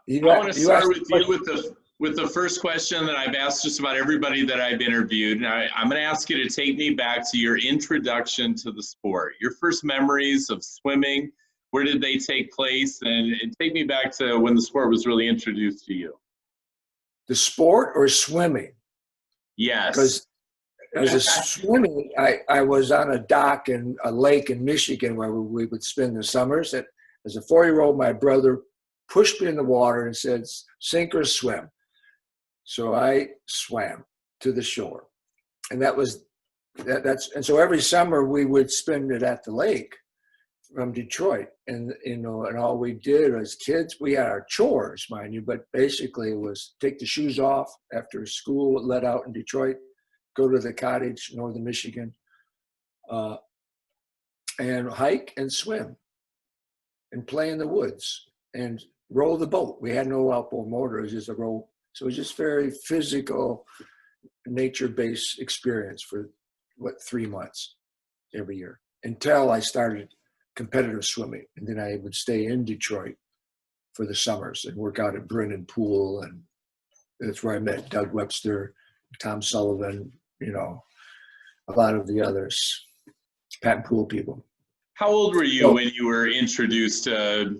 I want to start with you with the first question that I've asked just about everybody that I've interviewed. And I'm going to ask you to take me back to your introduction to the sport, your first memories of swimming. Where did they take place? And take me back to when the sport was really introduced to you. The sport or swimming? Yes. Because as a swimming, I was on a dock in a lake in Michigan where we would spend the summers. And as a 4-year-old, my brother pushed me in the water and said, sink or swim. So I swam to the shore. And and so every summer we would spend it at the lake from Detroit. And, and all we did as kids, we had our chores, mind you, but basically it was take the shoes off after school, let out in Detroit, go to the cottage, northern Michigan, and hike and swim and play in the woods and row the boat. We had no outboard motor, it was just a row. So it was just very physical, nature-based experience for 3 months every year until I started competitive swimming. And then I would stay in Detroit for the summers and work out at Brennan Pool. And that's where I met Doug Webster, Tom Sullivan, a lot of the others, Patton Pool people. How old were you when you were introduced to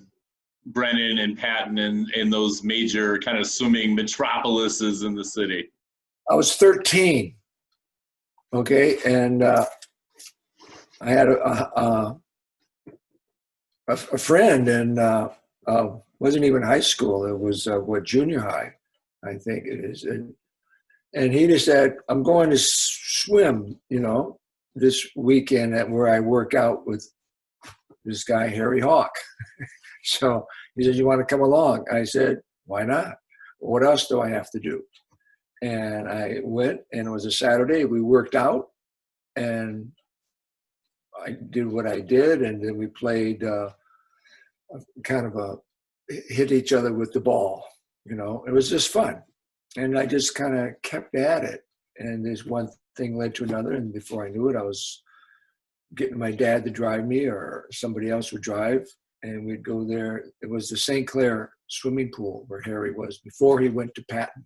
Brennan and Patton and those major kind of swimming metropolises in the city? I was 13. Okay. And I had a friend, and wasn't even high school. It was junior high, I think it is. And he just said, I'm going to swim, this weekend where I work out with this guy, Harry Hawk. So he said, you want to come along? I said, why not? What else do I have to do? And I went, and it was a Saturday. We worked out, and I did what I did, and then we played hit each other with the ball. It was just fun. And I just kind of kept at it. And this one thing led to another, and before I knew it, I was getting my dad to drive me, or somebody else would drive, and we'd go there. It was the St. Clair swimming pool where Harry was before he went to Patton.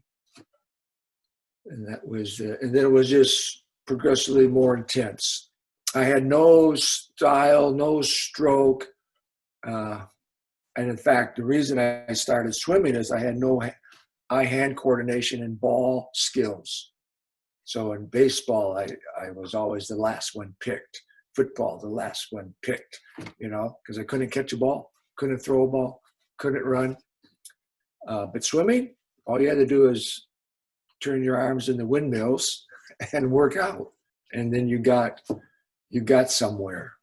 And that was, and then it was just progressively more intense. I had no style, no stroke. And in fact, the reason I started swimming is I had no eye-hand coordination and ball skills. So in baseball, I was always the last one picked. Football, the last one picked, because I couldn't catch a ball, couldn't throw a ball, couldn't run. But swimming, all you had to do is turn your arms into windmills and work out. And then you got somewhere.